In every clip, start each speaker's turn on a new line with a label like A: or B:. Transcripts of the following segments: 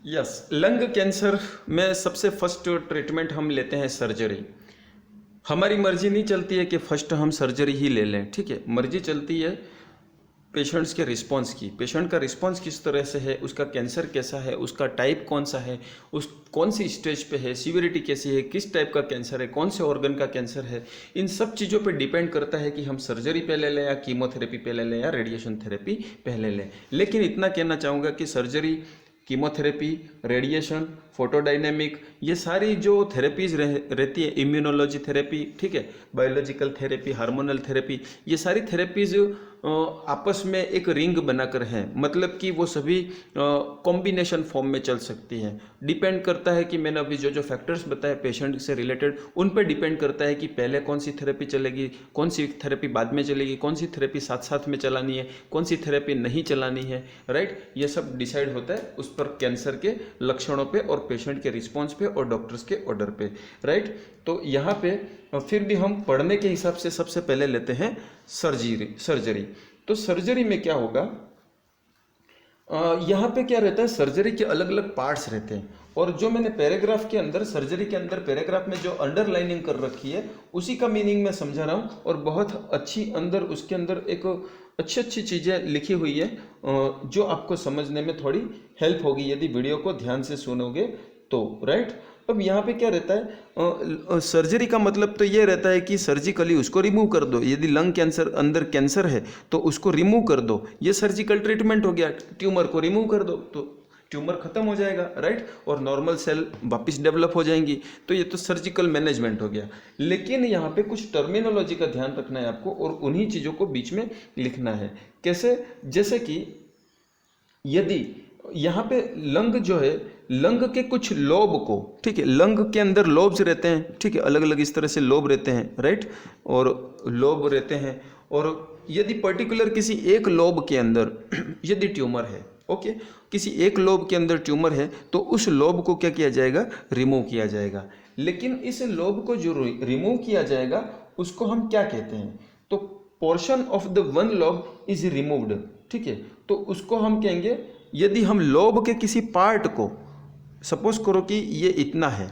A: Yes, lung cancer में सबसे first treatment हम लेते हैं सर्जरी। हमारी मर्जी नहीं चलती है कि फर्स्ट हम सर्जरी ही ले लें, ठीक है। मर्जी चलती है पेशेंट्स के रिस्पांस की। पेशेंट का रिस्पांस किस तरह से है, उसका कैंसर कैसा है, उसका टाइप कौन सा है, उस कौन सी स्टेज पे है, सीवियरिटी कैसी है, किस टाइप का कैंसर है, कौन से ऑर्गन का कैंसर है, इन सब चीज़ों पे डिपेंड करता है कि हम सर्जरी पहले लें या कीमोथेरेपी पहले लें या रेडिएशन थेरेपी पहले लें। लेकिन इतना कहना चाहूँगा कि सर्जरी, कीमोथेरेपी, रेडिएशन, फोटोडायनेमिक, ये सारी जो थेरेपीज रहती है, इम्यूनोलॉजी थेरेपी, ठीक है, बायोलॉजिकल थेरेपी, हार्मोनल थेरेपी, ये सारी थेरेपीज आपस में एक रिंग बनाकर हैं। मतलब कि वो सभी कॉम्बिनेशन फॉर्म में चल सकती हैं। डिपेंड करता है कि मैंने अभी जो जो फैक्टर्स बताए पेशेंट से रिलेटेड, उन पर डिपेंड करता है कि पहले कौन सी थेरेपी चलेगी, कौन सी थेरेपी बाद में चलेगी, कौन सी थेरेपी साथ साथ में चलानी है, कौन सी थेरेपी नहीं चलानी है, राइट। ये सब डिसाइड होता है उस पर कैंसर के लक्षणों पे और पेशेंट के रिस्पॉन्स पे और डॉक्टर्स के ऑर्डर पे, राइट। तो यहाँ पे फिर भी हम पढ़ने के हिसाब से सबसे पहले लेते हैं सर्जरी। तो सर्जरी में क्या होगा, यहाँ पे क्या रहता है, सर्जरी के अलग अलग पार्ट्स रहते हैं। और जो मैंने पैराग्राफ के अंदर, सर्जरी के अंदर पैराग्राफ में जो अंडरलाइनिंग कर रखी है, उसी का मीनिंग मैं समझा रहा हूँ। और बहुत अच्छी अंदर उसके अंदर एक अच्छी अच्छी चीज़ें लिखी हुई है जो आपको समझने में थोड़ी हेल्प होगी यदि वीडियो को ध्यान से सुनोगे तो, राइट। अब यहाँ पे क्या रहता है, सर्जरी का मतलब तो ये रहता है कि सर्जिकली उसको रिमूव कर दो। यदि लंग कैंसर, अंदर कैंसर है तो उसको रिमूव कर दो, ये सर्जिकल ट्रीटमेंट हो गया। ट्यूमर को रिमूव कर दो तो ट्यूमर खत्म हो जाएगा, राइट, और नॉर्मल सेल वापस डेवलप हो जाएंगी। तो ये तो सर्जिकल मैनेजमेंट हो गया। लेकिन यहाँ पे कुछ टर्मिनोलॉजी का ध्यान रखना है आपको और उन्हीं चीज़ों को बीच में लिखना है। कैसे, जैसे कि यदि यहाँ पे लंग जो है, लंग के कुछ लोब को, ठीक है, लंग के अंदर लोब्स रहते हैं, ठीक है, अलग अलग इस तरह से लोब रहते हैं, राइट, और लोब रहते हैं। और यदि पर्टिकुलर किसी एक लोब के अंदर यदि ट्यूमर है, ओके, किसी एक लोब के अंदर ट्यूमर है तो उस लोब को क्या किया जाएगा, रिमूव किया जाएगा। लेकिन इस लोब को जो रिमूव किया जाएगा उसको हम क्या कहते हैं, तो portion of the one lobe is removed, ठीक है। तो उसको हम कहेंगे, यदि हम लोब के किसी पार्ट को, सपोज करो कि ये इतना है,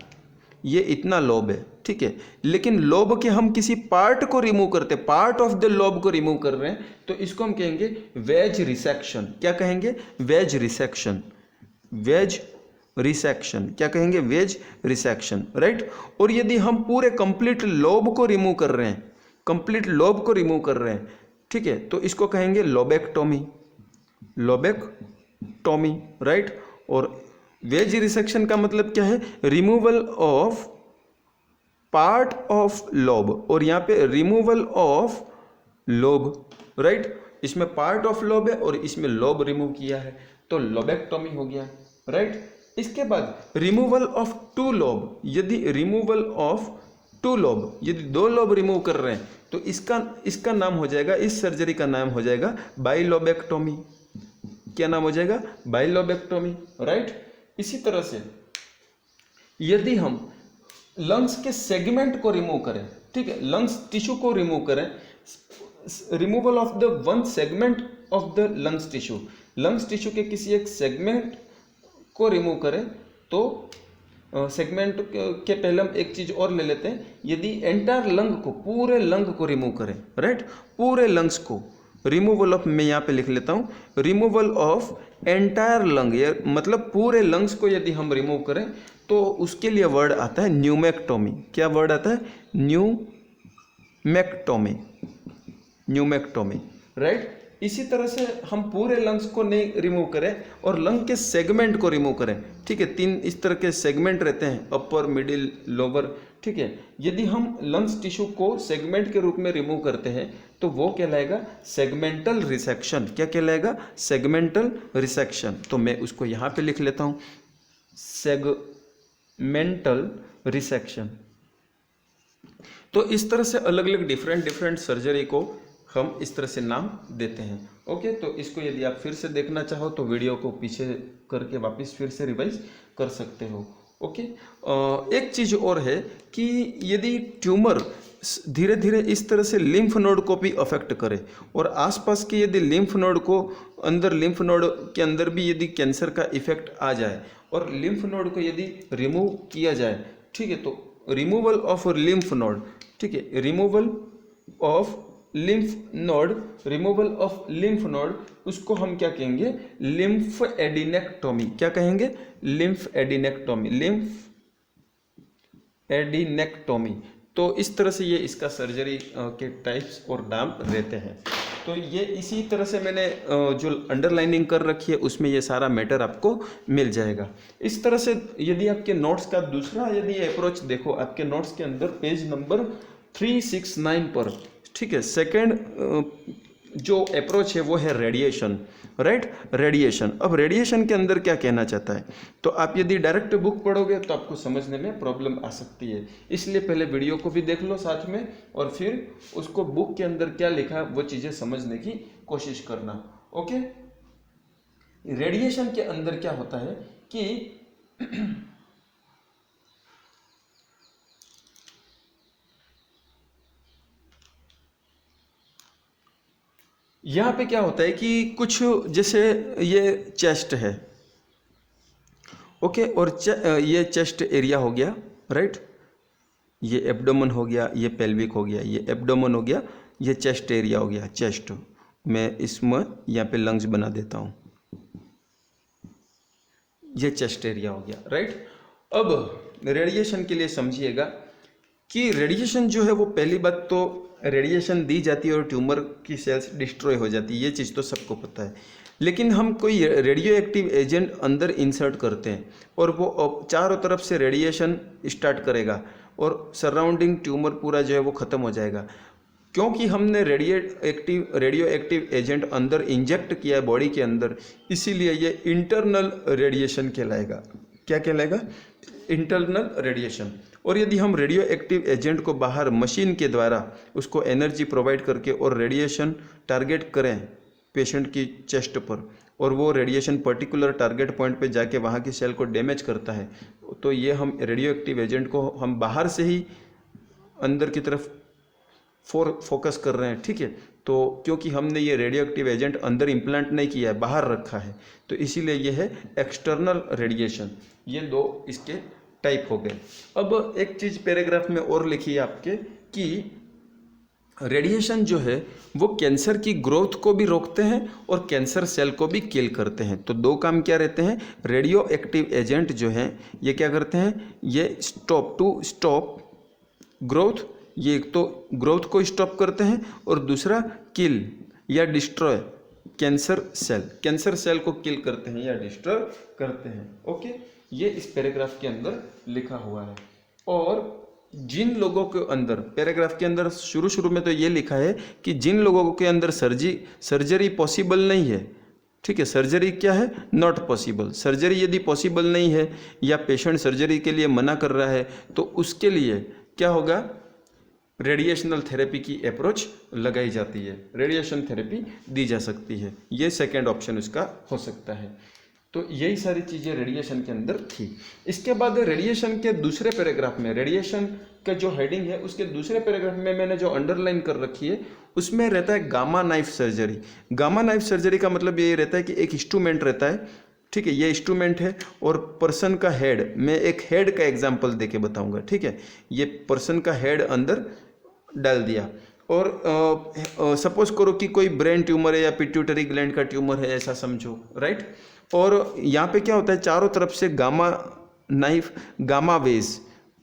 A: ये इतना लोब है, ठीक है, लेकिन लोब के हम किसी पार्ट को रिमूव करते, पार्ट ऑफ द लोब को रिमूव कर रहे हैं, तो इसको हम कहेंगे वेज रिसेक्शन। क्या कहेंगे, वेज रिसेक्शन, वेज रिसेक्शन, क्या कहेंगे, वेज रिसेक्शन, राइट। और यदि हम पूरे कंप्लीट लोब को रिमूव कर रहे हैं, कंप्लीट लोब को रिमूव कर रहे हैं, ठीक है, तो इसको कहेंगे लोबेक्टोमी, लोबेक्टोमी, राइट। और वेज रिसेक्शन का मतलब क्या है, removal of part of lobe, और यहाँ पे रिमूवल ऑफ लोब, राइट। इसमें पार्ट ऑफ लोब है और इसमें लोब रिमूव किया है, तो लोबेक्टोमी हो गया, राइट। इसके बाद रिमूवल ऑफ टू लोब, यदि रिमूवल ऑफ टू लोब, यदि दो लोब रिमूव कर रहे हैं तो इसका नाम हो जाएगा, इस सर्जरी का नाम हो जाएगा बाइलोबेक्टोमी। क्या नाम हो जाएगा, बाइलोबेक्टोमी, राइट। इसी तरह से यदि हम लंग्स के सेगमेंट को रिमूव करें, ठीक है, लंग्स टिश्यू को रिमूव करें, removal of the one segment of the lungs tissue, lungs tissue के किसी एक सेगमेंट को रिमूव करें, तो सेगमेंट के पहले हम एक चीज और ले लेते हैं, यदि एंटायर लंग को, पूरे लंग को रिमूव करें, राइट, पूरे लंग्स को, रिमूवल ऑफ, मैं यहाँ पे लिख लेता हूँ, रिमूवल ऑफ एंटायर लंग, मतलब पूरे लंग्स को यदि हम रिमूव करें तो उसके लिए वर्ड आता है न्यूमेक्टोमी। क्या वर्ड आता है, न्यूमेक्टोमी, न्यूमेक्टोमी, राइट। इसी तरह से हम पूरे लंग्स को नहीं रिमूव करें और लंग के सेगमेंट को रिमूव करें, ठीक है, तीन इस तरह के सेगमेंट रहते हैं, अपर, मिडिल, लोअर, ठीक है। यदि हम लंग्स टिश्यू को सेगमेंट के रूप में रिमूव करते हैं तो वो कहलाएगा सेगमेंटल रिसेक्शन। क्या कहलाएगा, सेगमेंटल रिसेक्शन। तो मैं उसको यहाँ पे लिख लेता हूँ, सेगमेंटल रिसेक्शन। तो इस तरह से अलग अलग डिफरेंट सर्जरी को हम इस तरह से नाम देते हैं, ओके। तो इसको यदि आप फिर से देखना चाहो तो वीडियो को पीछे करके वापस फिर से रिवाइज कर सकते हो, ओके। एक चीज़ और है कि यदि ट्यूमर धीरे धीरे इस तरह से लिम्फ नोड को भी अफेक्ट करे, और आसपास के यदि लिम्फ नोड को अंदर, लिम्फ नोड के अंदर भी यदि कैंसर का इफेक्ट आ जाए और लिम्फ नोड को यदि रिमूव किया जाए, ठीक है, तो रिमूवल ऑफ लिम्फ नोड, ठीक है, removal of lymph node, removal of lymph node, उसको हम क्या कहेंगे, लिम्फ एडिनेक्टोमी। क्या कहेंगे, लिम्फ एडिनेक्टोमी, लिम्फ एडिनेक्टोमी। तो इस तरह से ये इसका सर्जरी के टाइप्स और नाम रहते हैं। तो ये इसी तरह से मैंने जो अंडरलाइनिंग कर रखी है उसमें ये सारा मैटर आपको मिल जाएगा। इस तरह से यदि आपके नोट्स का दूसरा यदि अप्रोच देखो, आपके नोट्स के अंदर पेज नंबर 369 पर, ठीक है, सेकेंड जो अप्रोच है वो है रेडिएशन, राइट, रेडिएशन। अब रेडिएशन के अंदर क्या कहना चाहता है, तो आप यदि डायरेक्ट बुक पढ़ोगे तो आपको समझने में प्रॉब्लम आ सकती है, इसलिए पहले वीडियो को भी देख लो साथ में, और फिर उसको बुक के अंदर क्या लिखा वो चीज़ें समझने की कोशिश करना। ओके, रेडिएशन के अंदर क्या होता है कि यहाँ पे क्या होता है कि कुछ, जैसे ये चेस्ट है, ओके, और ये चेस्ट एरिया हो गया, राइट, ये एब्डोमेन हो गया, ये पेल्विक हो गया, ये एब्डोमेन हो गया, ये चेस्ट एरिया हो गया, चेस्ट। मैं इसमें यहाँ पे लंग्स बना देता हूँ, ये चेस्ट एरिया हो गया, राइट। अब रेडिएशन के लिए समझिएगा कि रेडिएशन जो है वो, पहली बात तो रेडिएशन दी जाती है और ट्यूमर की सेल्स डिस्ट्रॉय हो जाती है, ये चीज़ तो सबको पता है। लेकिन हम कोई रेडियो एक्टिव एजेंट अंदर इंसर्ट करते हैं और वो चारों तरफ से रेडिएशन स्टार्ट करेगा और सराउंडिंग ट्यूमर पूरा जो है वो ख़त्म हो जाएगा। क्योंकि हमने रेडियो एक्टिव एजेंट अंदर इंजेक्ट किया है बॉडी के अंदर, इसीलिए ये इंटरनल रेडिएशन कहलाएगा। क्या कहलाएगा, इंटरनल रेडिएशन। और यदि हम रेडियो एक्टिव एजेंट को बाहर मशीन के द्वारा उसको एनर्जी प्रोवाइड करके और रेडिएशन टारगेट करें पेशेंट की चेस्ट पर, और वो रेडिएशन पर्टिकुलर टारगेट पॉइंट पे जाके वहाँ की सेल को डैमेज करता है, तो ये हम रेडियो एक्टिव एजेंट को हम बाहर से ही अंदर की तरफ फोकस कर रहे हैं, ठीक है। तो क्योंकि हमने ये रेडियो एक्टिव एजेंट अंदर इम्प्लांट नहीं किया है, बाहर रखा है, तो इसीलिए ये है एक्सटर्नल रेडिएशन। ये दो इसके टाइप हो गए। अब एक चीज़ पैराग्राफ में और लिखी है आपके कि रेडिएशन जो है वो कैंसर की ग्रोथ को भी रोकते हैं और कैंसर सेल को भी किल करते हैं। तो दो काम क्या रहते हैं, रेडियो एक्टिव एजेंट जो हैं ये क्या करते हैं, ये स्टॉप ग्रोथ, ये एक तो ग्रोथ को स्टॉप करते हैं और दूसरा किल या डिस्ट्रॉय कैंसर सेल को किल करते हैं या डिस्ट्रॉय करते हैं। ओके, ये इस पैराग्राफ के अंदर लिखा हुआ है। और जिन लोगों के अंदर, पैराग्राफ के अंदर शुरू में तो ये लिखा है कि जिन लोगों के अंदर सर्जरी पॉसिबल नहीं है, ठीक है, सर्जरी क्या है, नॉट पॉसिबल, सर्जरी यदि पॉसिबल नहीं है या पेशेंट सर्जरी के लिए मना कर रहा है, तो उसके लिए क्या होगा, रेडिएशनल थेरेपी की अप्रोच लगाई जाती है, रेडिएशन थेरेपी दी जा सकती है। ये सेकेंड ऑप्शन उसका हो सकता है। तो यही सारी चीज़ें रेडिएशन के अंदर थी। इसके बाद रेडिएशन के दूसरे पैराग्राफ में, रेडिएशन का जो हेडिंग है उसके दूसरे पैराग्राफ में मैंने जो अंडरलाइन कर रखी है उसमें रहता है gamma knife surgery. Gamma knife surgery का मतलब ये रहता है कि एक इंस्ट्रूमेंट रहता है, ठीक है, ये इंस्ट्रूमेंट है और पर्सन का हेड, मैं एक हेड का एग्जांपल देके बताऊंगा, ठीक है। ये पर्सन का हेड अंदर डाल दिया और सपोज करो कि कोई ब्रेन ट्यूमर है या पिट्यूटरी ग्लैंड का ट्यूमर है, ऐसा समझो, राइट। और यहाँ पे क्या होता है, चारों तरफ से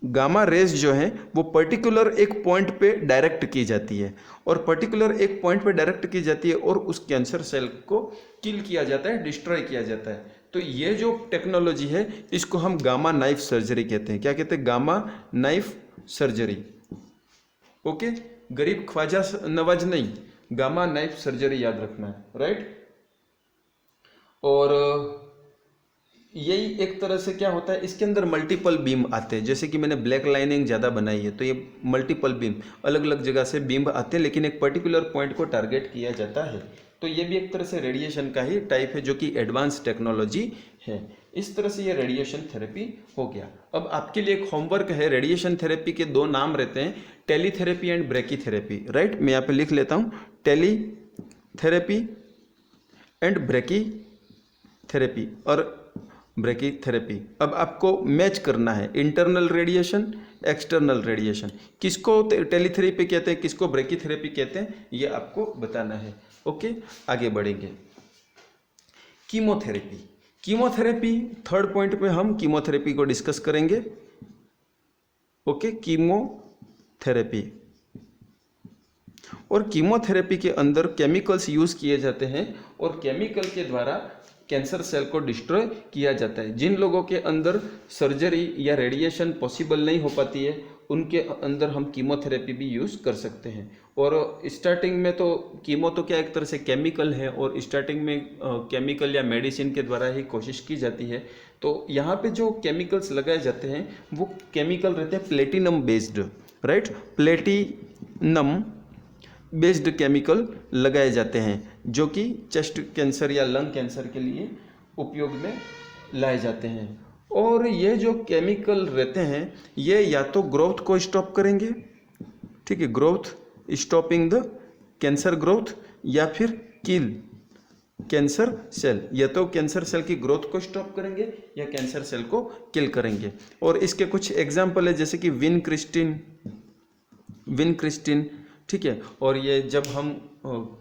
A: गामा रेज जो है वो पर्टिकुलर एक पॉइंट पे डायरेक्ट की जाती है, और पर्टिकुलर एक पॉइंट पे डायरेक्ट की जाती है और उस कैंसर सेल को किल किया जाता है, डिस्ट्रॉय किया जाता है। तो ये जो टेक्नोलॉजी है इसको हम गामा नाइफ सर्जरी कहते हैं। क्या कहते हैं, गामा नाइफ सर्जरी। ओके, गरीब ख्वाजा नवाज नहीं, गामा नाइफ सर्जरी याद रखना है, राइट। और यही एक तरह से क्या होता है, इसके अंदर मल्टीपल बीम आते हैं, जैसे कि मैंने ब्लैक लाइनिंग ज़्यादा बनाई है तो ये मल्टीपल बीम, अलग अलग जगह से बीम आते हैं, लेकिन एक पर्टिकुलर पॉइंट को टारगेट किया जाता है। तो ये भी एक तरह से रेडिएशन का ही टाइप है जो कि एडवांस टेक्नोलॉजी है। इस तरह से ये रेडिएशन थेरेपी हो गया। अब आपके लिए एक होमवर्क है, रेडिएशन थेरेपी के दो नाम रहते हैं, टेलीथेरेपी एंड ब्रैकीथेरेपी, राइट। मैं यहाँ पे लिख लेता हूँ, टेलीथेरेपी एंड ब्रैकीथेरेपी और ब्रैकीथेरेपी। अब आपको मैच करना है इंटरनल रेडिएशन, एक्सटर्नल रेडिएशन, किसको टेलीथेरेपी कहते हैं, किसको ब्रैकीथेरेपी कहते हैं, ये आपको बताना है। ओके, आगे बढ़ेंगे। कीमोथेरेपी, कीमोथेरेपी थर्ड पॉइंट पे हम कीमोथेरेपी को डिस्कस करेंगे। Okay, chemotherapy. और कीमोथेरेपी के अंदर केमिकल्स यूज किए जाते हैं और केमिकल के द्वारा कैंसर सेल को डिस्ट्रॉय किया जाता है। जिन लोगों के अंदर सर्जरी या रेडिएशन पॉसिबल नहीं हो पाती है, उनके अंदर हम कीमोथेरेपी भी यूज़ कर सकते हैं। और स्टार्टिंग में तो कीमो तो क्या एक तरह से केमिकल है, और स्टार्टिंग में केमिकल या मेडिसिन के द्वारा ही कोशिश की जाती है। तो यहाँ पे जो केमिकल्स लगाए जाते हैं वो केमिकल रहते हैं platinum based, right. Platinum based chemical लगाए जाते हैं जो कि चेस्ट कैंसर या लंग कैंसर के लिए उपयोग में लाए जाते हैं। और ये जो केमिकल रहते हैं ये या तो ग्रोथ को स्टॉप करेंगे, ठीक है, growth, stopping the cancer growth, या फिर किल कैंसर सेल, या तो कैंसर सेल की ग्रोथ को स्टॉप करेंगे या कैंसर सेल को किल करेंगे। और इसके कुछ एग्जाम्पल है जैसे कि विनक्रिस्टिन, ठीक है। और ये जब हम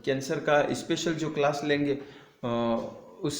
A: कैंसर का स्पेशल जो क्लास लेंगे उस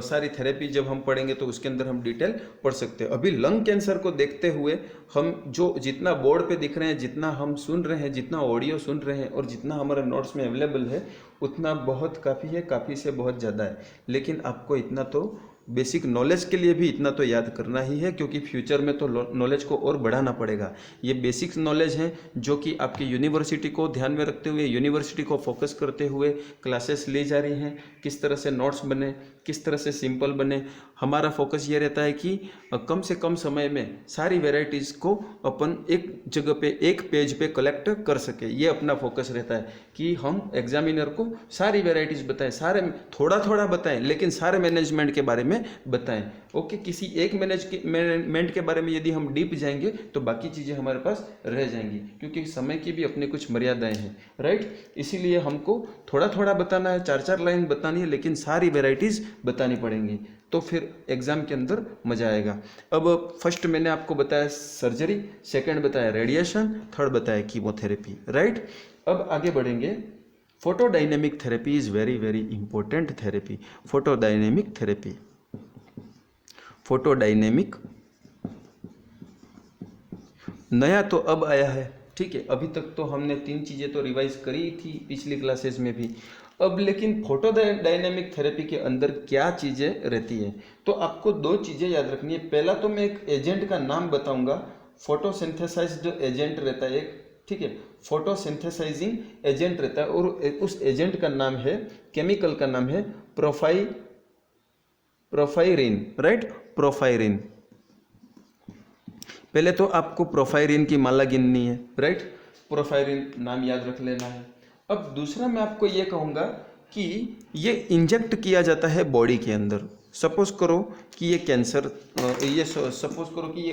A: सारी थेरेपी जब हम पढ़ेंगे तो उसके अंदर हम डिटेल पढ़ सकते हैं। अभी लंग कैंसर को देखते हुए हम जो जितना बोर्ड पे दिख रहे हैं, जितना हम सुन रहे हैं, जितना ऑडियो सुन रहे हैं और जितना हमारे नोट्स में अवेलेबल है, उतना बहुत काफ़ी है, काफ़ी से बहुत ज़्यादा है। लेकिन आपको इतना तो बेसिक नॉलेज के लिए भी इतना तो याद करना ही है, क्योंकि फ्यूचर में तो नॉलेज को और बढ़ाना पड़ेगा। ये बेसिक नॉलेज है जो कि आपकी यूनिवर्सिटी को ध्यान में रखते हुए, यूनिवर्सिटी को फोकस करते हुए क्लासेस ली जा रही हैं। किस तरह से नोट्स बने, किस तरह से सिंपल बने, हमारा फोकस ये रहता है कि कम से कम समय में सारी वेराइटीज़ को अपन एक जगह पे, एक पेज पे कलेक्ट कर सके। ये अपना फोकस रहता है कि हम एग्जामिनर को सारी वेराइटीज़ बताएं, सारे थोड़ा थोड़ा बताएं, लेकिन सारे मैनेजमेंट के बारे में बताएं। ओके, किसी एक मैनेजमेंट के बारे में यदि हम डीप जाएंगे तो बाकी चीज़ें हमारे पास रह जाएंगी, क्योंकि समय की भी अपने कुछ मर्यादाएं हैं, राइट। इसीलिए हमको थोड़ा थोड़ा बताना है, 4-4 लाइन बतानी है, लेकिन सारी वेराइटीज़ बतानी पड़ेंगी, तो फिर एग्जाम के अंदर मजा आएगा। अब फर्स्ट मैंने आपको बताया सर्जरी, सेकंड बताया रेडिएशन, थर्ड बताया कीमोथेरेपी, राइट। अब आगे बढ़ेंगे। Photodynamic therapy is very very important therapy. Photodynamic therapy, photodynamic नया तो अब आया है, ठीक है। अभी तक तो हमने 3 चीज़ें तो रिवाइज करी थी पिछली क्लासेस में भी। अब लेकिन फोटोडायनेमिक थेरेपी के अंदर क्या चीज़ें रहती है, तो आपको 2 चीज़ें याद रखनी है। पहला तो मैं एक एजेंट का नाम बताऊंगा, फोटोसिंथेसाइज्ड एजेंट रहता है एक, ठीक है, फोटोसिंथेसाइजिंग एजेंट रहता है, और उस एजेंट का नाम है, केमिकल का नाम है प्रोफाइरिन, राइट, प्रोफाइरिन। पहले तो आपको प्रोफाइरिन की माला गिननी है, राइट, प्रोफाइरिन नाम याद रख लेना है। अब दूसरा मैं आपको ये कहूँगा कि ये इंजेक्ट किया जाता है बॉडी के अंदर। सपोज करो कि ये कैंसर, ये सपोज करो कि ये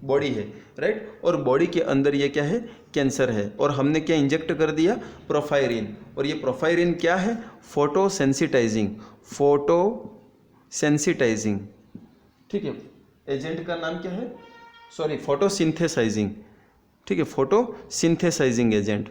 A: बॉडी है, राइट, और बॉडी के अंदर ये क्या है, कैंसर है, और हमने क्या इंजेक्ट कर दिया, प्रोफाइरिन। और ये प्रोफाइरिन क्या है, फोटोसेंसिटाइजिंग, ठीक है। एजेंट का नाम क्या है, सॉरी, फोटोसिंथेसाइजिंग, ठीक है, फोटोसिंथेसाइजिंग एजेंट,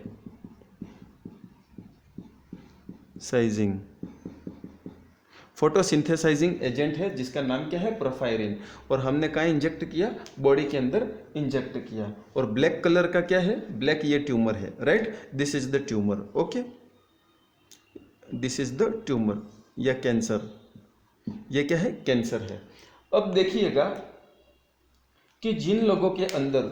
A: फोटोसिंथेसाइजिंग एजेंट है जिसका नाम क्या है, प्रोफाइरिन। और हमने कहाँ इंजेक्ट किया, बॉडी के अंदर इंजेक्ट किया। और ब्लैक कलर का क्या है, ब्लैक, ये ट्यूमर है, right, this is the tumour, okay, this is the tumour या कैंसर, ये क्या है, कैंसर है। अब देखिएगा कि जिन लोगों के अंदर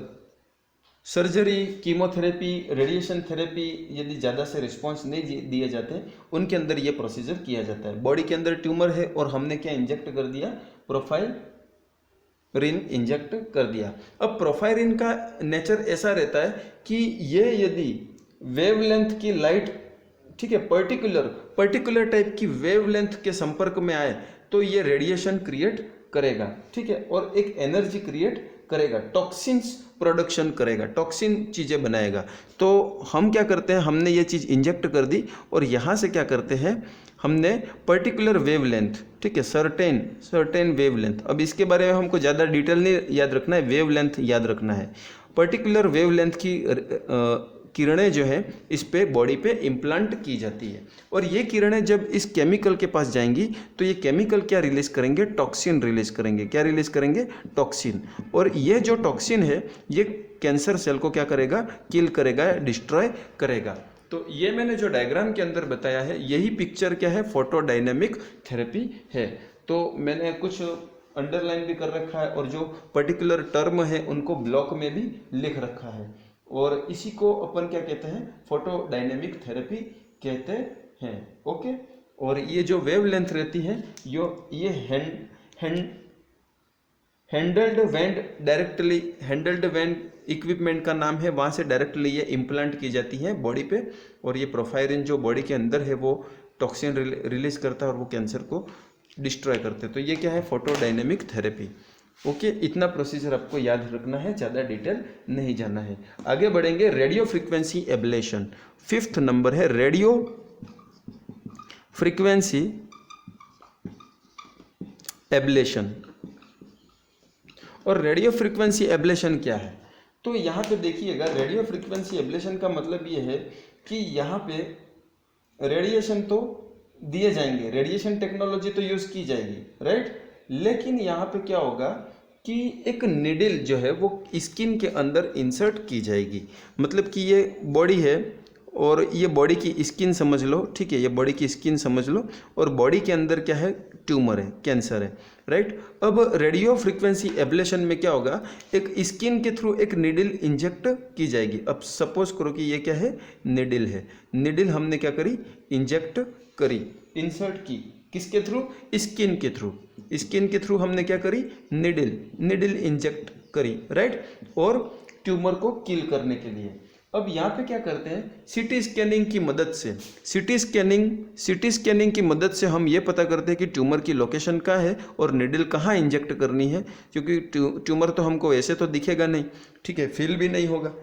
A: सर्जरी, कीमोथेरेपी, रेडिएशन थेरेपी यदि ज़्यादा से रिस्पांस नहीं दिए जाते, उनके अंदर ये प्रोसीजर किया जाता है। बॉडी के अंदर ट्यूमर है और हमने क्या इंजेक्ट कर दिया, प्रोफाइरिन इंजेक्ट कर दिया। अब प्रोफाइरिन का नेचर ऐसा रहता है कि ये यदि वेवलेंथ की लाइट, ठीक है, पर्टिकुलर टाइप की वेवलेंथ के संपर्क में आए तो ये रेडिएशन क्रिएट करेगा, ठीक है, और एक एनर्जी क्रिएट करेगा, टॉक्सिन्स प्रोडक्शन करेगा, टॉक्सिन चीज़ें बनाएगा। तो हम क्या करते हैं, हमने ये चीज़ इंजेक्ट कर दी और यहाँ से क्या करते हैं, हमने पर्टिकुलर वेवलेंथ, ठीक है, सर्टेन वेवलेंथ, अब इसके बारे में हमको ज़्यादा डिटेल नहीं याद रखना है, वेवलेंथ याद रखना है। पर्टिकुलर वेवलेंथ की किरणें जो है इस पे बॉडी पे इम्प्लांट की जाती है, और ये किरणें जब इस केमिकल के पास जाएंगी तो ये केमिकल क्या रिलीज करेंगे, टॉक्सिन रिलीज करेंगे। क्या रिलीज करेंगे, टॉक्सिन। और ये जो टॉक्सिन है ये कैंसर सेल को क्या करेगा, किल करेगा, डिस्ट्रॉय करेगा। तो ये मैंने जो डायग्राम के अंदर बताया है यही पिक्चर क्या है, फोटोडायनेमिक थेरेपी है। तो मैंने कुछ अंडरलाइन भी कर रखा है और जो पर्टिकुलर टर्म है उनको ब्लॉक में भी लिख रखा है, और इसी को अपन क्या कहते हैं, फोटोडायनेमिक थेरेपी कहते हैं। ओके, और ये जो वेवलेंथ रहती है ये हैंडल्ड वेंड इक्विपमेंट का नाम है, वहाँ से डायरेक्टली ये इम्प्लांट की जाती है बॉडी पे, और ये प्रोफायरिन जो बॉडी के अंदर है वो टॉक्सिन रिलीज करता है और वो कैंसर को डिस्ट्रॉय करते हैं। तो ये क्या है, फोटोडायनेमिक थेरेपी। ओके, इतना प्रोसीजर आपको याद रखना है, ज़्यादा डिटेल नहीं जाना है। आगे बढ़ेंगे, radio frequency ablation, 5th number है रेडियो फ्रीक्वेंसी एब्लेशन। और रेडियो फ्रीक्वेंसी एब्लेशन क्या है, तो यहाँ पे देखिएगा, रेडियो फ्रीक्वेंसी एब्लेशन का मतलब ये है कि यहाँ पे रेडिएशन तो दिए जाएंगे, रेडिएशन टेक्नोलॉजी तो यूज़ की जाएगी, राइट, लेकिन यहाँ पे क्या होगा कि एक निडल जो है वो स्किन के अंदर इंसर्ट की जाएगी। मतलब कि ये बॉडी है और ये बॉडी की स्किन समझ लो, ठीक है, ये बॉडी की स्किन समझ लो, और बॉडी के अंदर क्या है, ट्यूमर है, कैंसर है, राइट। अब रेडियो फ्रीक्वेंसी एब्लेशन में क्या होगा, एक स्किन के थ्रू एक निडल इंजेक्ट की जाएगी। अब सपोज करो कि ये क्या है, निडल है, निडल हमने क्या करी, इंजेक्ट करी, इंसर्ट की, किसके थ्रू, स्किन के थ्रू, स्किन के थ्रू हमने क्या करी, निडल इंजेक्ट करी, राइट, और ट्यूमर को किल करने के लिए। अब यहाँ पे क्या करते हैं, सीटी स्कैनिंग की मदद से, सीटी स्कैनिंग की मदद से हम ये पता करते हैं कि ट्यूमर की लोकेशन कहाँ है और निडल कहाँ इंजेक्ट करनी है, क्योंकि ट्यूमर तो हमको ऐसे तो दिखेगा नहीं, ठीक है, फील भी नहीं होगा,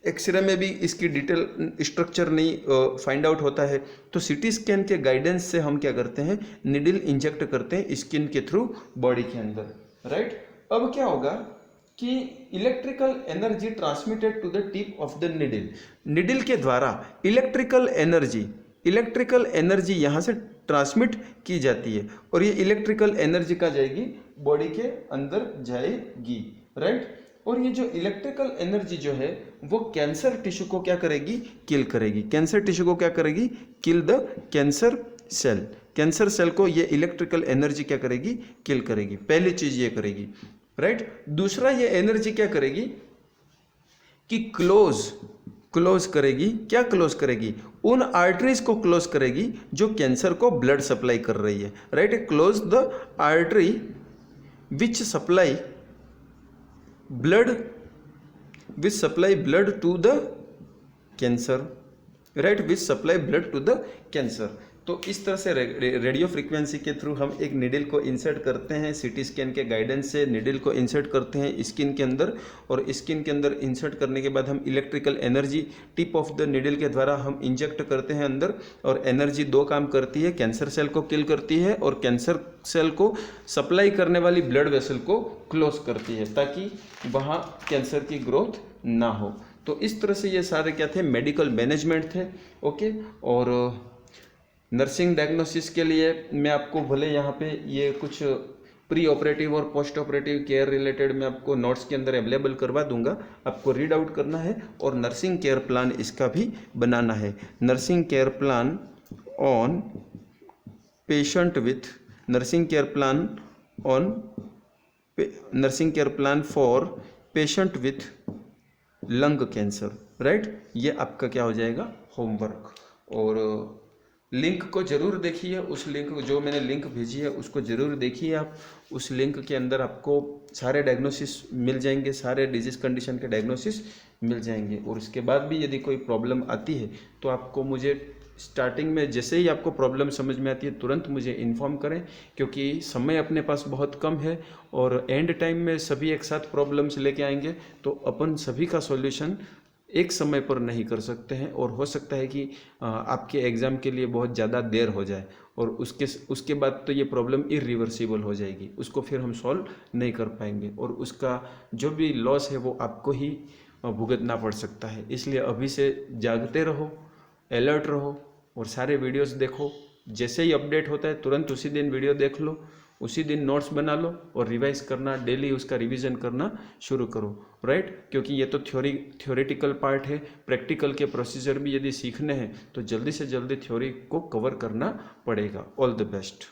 A: एक्सरे में भी इसकी डिटेल स्ट्रक्चर नहीं फाइंड आउट होता है। तो सीटी स्कैन के गाइडेंस से हम क्या करते हैं, निडल इंजेक्ट करते हैं स्किन के थ्रू बॉडी के अंदर, राइट। अब क्या होगा कि electrical energy transmitted to the tip of the needle, needle के द्वारा इलेक्ट्रिकल एनर्जी यहाँ से ट्रांसमिट की जाती है, और ये इलेक्ट्रिकल एनर्जी कहाँ जाएगी, बॉडी के अंदर जाएगी, राइट। और ये जो इलेक्ट्रिकल एनर्जी जो है वो कैंसर टिश्यू को क्या करेगी, किल करेगी, कैंसर टिश्यू को क्या करेगी, kill the cancer cell, cancer cell को ये इलेक्ट्रिकल एनर्जी क्या करेगी, किल करेगी, पहली चीज ये करेगी, राइट। दूसरा ये एनर्जी क्या करेगी कि क्लोज करेगी, क्या क्लोज करेगी, उन आर्टरीज को क्लोज करेगी जो कैंसर को ब्लड सप्लाई कर रही है, right, close the artery which supply blood to the cancer, right, which supply blood to the cancer। तो इस तरह से रेडियो फ्रीक्वेंसी के थ्रू हम एक निडल को इंसर्ट करते हैं, सीटी स्कैन के गाइडेंस से निडल को इंसर्ट करते हैं स्किन के अंदर, और स्किन के अंदर इंसर्ट करने के बाद हम electrical energy tip of the needle के द्वारा हम इंजेक्ट करते हैं अंदर, और एनर्जी दो काम करती है, कैंसर सेल को किल करती है और कैंसर सेल को सप्लाई करने वाली ब्लड वेसल को क्लोज करती है ताकि वहाँ कैंसर की ग्रोथ ना हो। तो इस तरह से ये सारे क्या थे, मेडिकल मैनेजमेंट थे, ओके। और नर्सिंग डायग्नोसिस के लिए मैं आपको भले यहाँ पे ये कुछ प्री ऑपरेटिव और पोस्ट ऑपरेटिव केयर रिलेटेड मैं आपको नोट्स के अंदर अवेलेबल करवा दूंगा, आपको रीड आउट करना है, और नर्सिंग केयर प्लान इसका भी बनाना है, nursing care plan on patient with nursing care plan for patient with lung cancer, right. ये आपका क्या हो जाएगा, होमवर्क। और लिंक को जरूर देखिए, उस लिंक जो मैंने लिंक भेजी है उसको जरूर देखिए आप, उस लिंक के अंदर आपको सारे डायग्नोसिस मिल जाएंगे, सारे डिजीज कंडीशन के डायग्नोसिस मिल जाएंगे। और उसके बाद भी यदि कोई प्रॉब्लम आती है तो आपको मुझे स्टार्टिंग में जैसे ही आपको प्रॉब्लम समझ में आती है तुरंत मुझे इन्फॉर्म करें, क्योंकि समय अपने पास बहुत कम है और एंड टाइम में सभी एक साथ प्रॉब्लम्स लेके आएंगे तो अपन सभी का सॉल्यूशन एक समय पर नहीं कर सकते हैं, और हो सकता है कि आपके एग्ज़ाम के लिए बहुत ज़्यादा देर हो जाए और उसके बाद तो ये प्रॉब्लम इरिवर्सिबल हो जाएगी, उसको फिर हम सॉल्व नहीं कर पाएंगे और उसका जो भी लॉस है वो आपको ही भुगतना पड़ सकता है। इसलिए अभी से जागते रहो, अलर्ट रहो और सारे वीडियोस देखो। जैसे ही अपडेट होता है तुरंत उसी दिन वीडियो देख लो, उसी दिन नोट्स बना लो और रिवाइज करना, डेली उसका रिवीजन करना शुरू करो, राइट। क्योंकि ये तो थ्योरेटिकल पार्ट है, प्रैक्टिकल के प्रोसीजर भी यदि सीखने हैं तो जल्दी से जल्दी थ्योरी को कवर करना पड़ेगा। All the best.